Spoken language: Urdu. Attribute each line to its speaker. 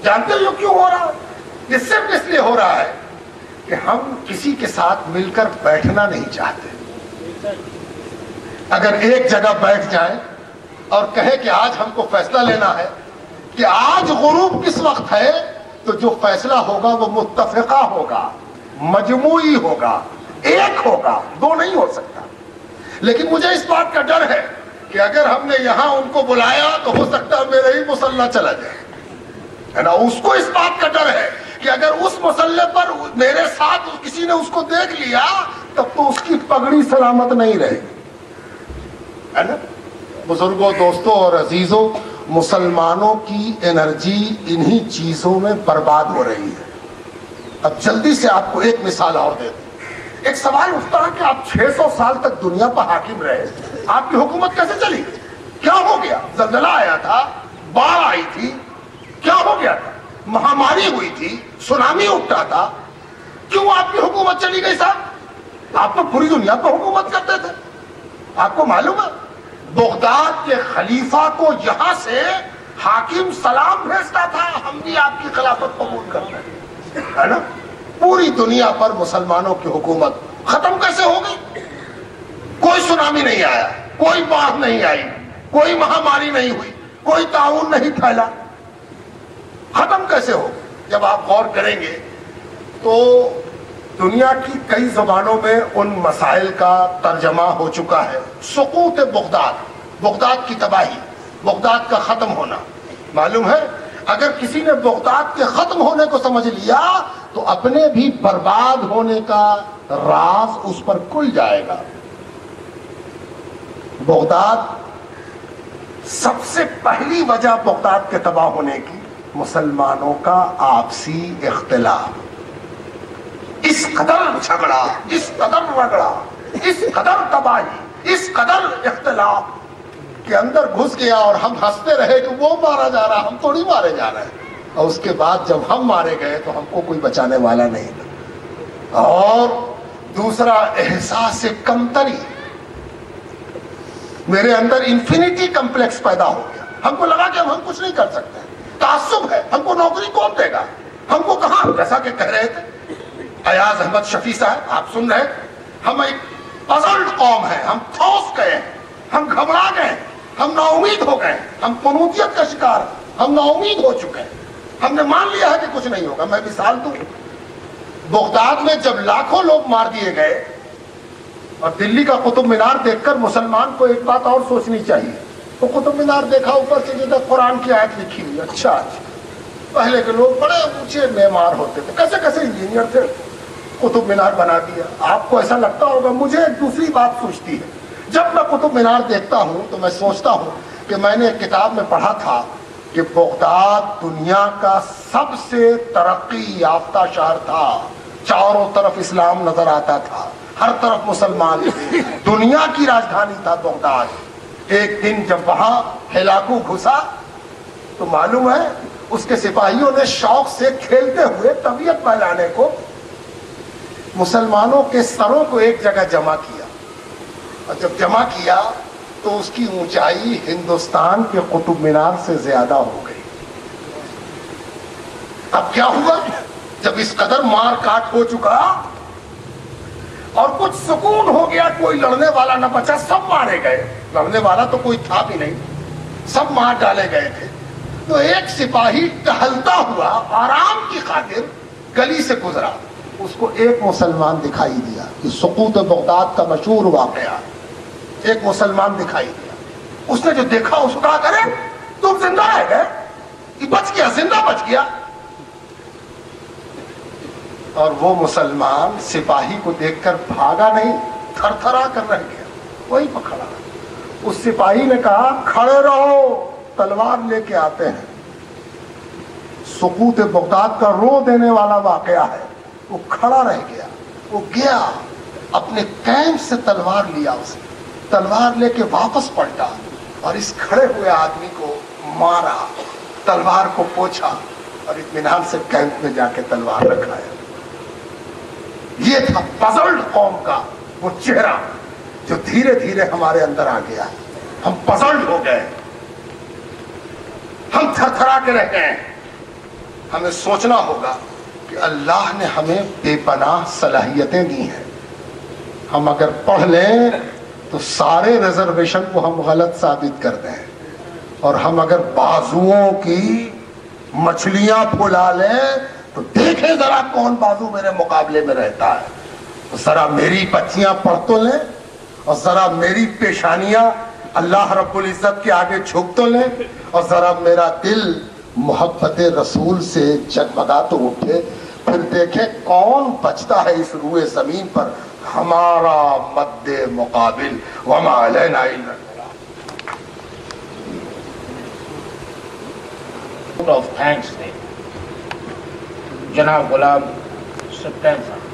Speaker 1: جانتے ہو کیوں ہو رہا ہے؟ یہ صرف اس لیے ہو رہا ہے کہ ہم کسی کے ساتھ مل کر بیٹھنا نہیں چاہتے. اگر ایک جگہ بیٹھ جائیں اور کہیں کہ آج ہم کو فیصلہ لینا ہے کہ آج غروب کس وقت ہے، تو جو فیصلہ ہوگا وہ متفقہ ہوگا، مجموعی ہوگا، ایک ہوگا، دو نہیں ہو سکتا. لیکن مجھے اس بات کا ڈر ہے کہ اگر ہم نے یہاں ان کو بلایا تو ہو سکتا ہے میرے ہی مسلح چلا جائے، ہے نا. اس کو اس بات کا ڈر ہے کہ اگر اس مسلح پر میرے ساتھ کسی نے اس کو دیکھ لیا تب تو اس کی پگڑی سلامت نہیں رہے گی، ہے نا. بزرگوں، دوستوں اور عزیزوں، مسلمانوں کی انرجی انہی چیزوں میں برباد ہو رہی ہے. اب جلدی سے آپ کو ایک مثال اور دیتے. ایک سوال اٹھتا ہے کہ آپ 600 سال تک دنیا پر حاکم رہے، آپ کی حکومت کیسے چلی؟ کیا ہو گیا؟ زلزلہ آیا تھا، باڑھ آئی تھی، کیا ہو گیا تھا؟ مہاماری ہوئی تھی، سونامی اٹھا تھا، کیوں آپ کی حکومت چلی گئی صاحب؟ آپ تو پوری دنیا پر حکومت کرتے تھے. آپ کو معلوم ہے بغداد کے خلیفہ کو یہاں سے حاکم سلام بھیجتا تھا، ہم بھی آپ کی خلافت قبول کرتے ہیں، ہے نا. پوری دنیا پر مسلمانوں کی حکومت ختم کیسے ہو گئی؟ کوئی سونامی نہیں آیا، کوئی باڑھ نہیں آئی، کوئی مہاماری نہیں ہوئی، کوئی طاعون نہیں پھیلا. ختم کیسے ہو؟ جب آپ غور کریں گے تو دنیا کی کئی زبانوں میں ان مسائل کا ترجمہ ہو چکا ہے. سقوط بغداد، بغداد کی تباہی، بغداد کا ختم ہونا. معلوم ہے اگر کسی نے بغداد کے ختم ہونے کو سمجھ لیا تو اپنے بھی برباد ہونے کا راز اس پر کھل جائے گا. بغداد، سب سے پہلی وجہ بغداد کے تباہ ہونے کی مسلمانوں کا آپسی اختلاف. اس قدر جھگڑا، اس قدر رگڑا، اس قدر تباہی، اس قدر اختلاف کے اندر گھس گیا اور ہم ہنستے رہے کہ وہ مارا جا رہا، ہم تھوڑی مارے جا رہے ہیں. اور اس کے بعد جب ہم مارے گئے تو ہم کو کوئی بچانے والا نہیں تھا. اور دوسرا احساس کمتری، میرے اندر انفینٹی کمپلیکس پیدا ہو گیا. ہم کو لگا کہ ہم کچھ نہیں کر سکتے، تعصب ہے، ہم کو نوکری کون دے گا، ہم کو کہاں، جیسا کہ کہہ رہے تھے ایاز احمد شفیع صاحب، آپ سن رہے، ہم ایک پزلڈ قوم ہیں، ہم پھنس گئے ہیں، ہم گھبرا گئے، ہم نا امید ہو گئے، ہم قنوطیت کا شکار، ہم نا امید ہو چکے ہیں، ہم نے مان لیا ہے کہ کچھ نہیں ہوگا. میں مثال دوں، بغداد میں جب لاکھوں لوگ مار دیے گئے اور دلی کا قطب مینار دیکھ کر مسلمان کو ایک بات اور سوچنی چاہیے. تو قطب مینار دیکھا، اوپر سے جو قرآن کی آیت لکھی ہوئی، اچھا پہلے کے لوگ بڑے اونچے معمار ہوتے تھے، کیسے کیسے انجینئر تھے، قطب مینار بنا دیا. آپ کو ایسا لگتا ہوگا. مجھے ایک دوسری بات سوچتی ہے، جب میں قطب مینار دیکھتا ہوں تو میں سوچتا ہوں کہ میں نے ایک کتاب میں پڑھا تھا کہ بغداد دنیا کا سب سے ترقی یافتہ شہر تھا. چاروں طرف اسلام نظر آتا تھا، ہر طرف مسلمان تھے، دنیا کی راجدھانی تھا بغداد. ایک دن جب وہاں ہلاکو گھسا تو معلوم ہے اس کے سپاہیوں نے شوق سے کھیلتے ہوئے طبیعت بہلانے کو مسلمانوں کے سروں کو ایک جگہ جمع کیا. اور جب جمع کیا تو اس کی اونچائی ہندوستان کے قطب مینار سے زیادہ ہو گئی. اب کیا ہوا جب اس قدر مار کاٹ ہو چکا اور کچھ سکون ہو گیا، کوئی لڑنے والا نہ بچا، سب مارے گئے. لڑنے والا تو کوئی تھا بھی نہیں، سب مار ڈالے گئے تھے. تو ایک سپاہی ٹہلتا ہوا آرام کی خاطر گلی سے گزرا، اس کو ایک مسلمان دکھائی دیا. یہ سقوط بغداد کا مشہور واقعہ، ایک مسلمان دکھائی دیا. اس نے جو دیکھا اس کو کہا، کرے تم زندہ رہ گئے، یہ بچ گیا، زندہ بچ گیا. اور وہ مسلمان سپاہی کو دیکھ کر بھاگا نہیں، تھر تھرا کر رہ گیا، وہی پکڑا. اس سپاہی نے کہا، کھڑے رہو، تلوار لے کے آتے ہیں. سقوط بغداد کا رو دینے والا واقعہ ہے. وہ کھڑا رہ گیا، وہ گیا اپنے کیمپ سے تلوار لیا، اسے تلوار لے کے واپس پلٹا اور اس کھڑے ہوئے آدمی کو مارا، تلوار کو پوچھا اور اطمینان سے کیمپ میں جا کے تلوار رکھایا. یہ تھا پزلڈ قوم کا وہ چہرہ جو دھیرے دھیرے ہمارے اندر آ گیا. ہم پزلڈ ہو گئے، ہم تھر تھرا کے رہ گئے. ہمیں سوچنا ہوگا کہ اللہ نے ہمیں بے پناہ صلاحیتیں دی ہیں. ہم اگر پڑھ لیں تو سارے ریزرویشن کو ہم غلط ثابت کر دیں, اور ہم اگر بازوؤں کی مچھلیاں پھلا لیں تو دیکھیں ذرا کون بازو میرے مقابلے میں رہتا ہے. ذرا میری پچیاں پڑھ تو لیں, اور ذرا میری پیشانیاں اللہ رب العزت کے آگے جھک تو لیں, اور ذرا میرا دل محبت رسول سے جگمگا تو اٹھے. پھر دیکھیں کون بچتا ہے اس روئے زمین پر ہمارا مد مقابل. وما علینا الا
Speaker 2: of thanks دے جناب غلام سلطان صاحب.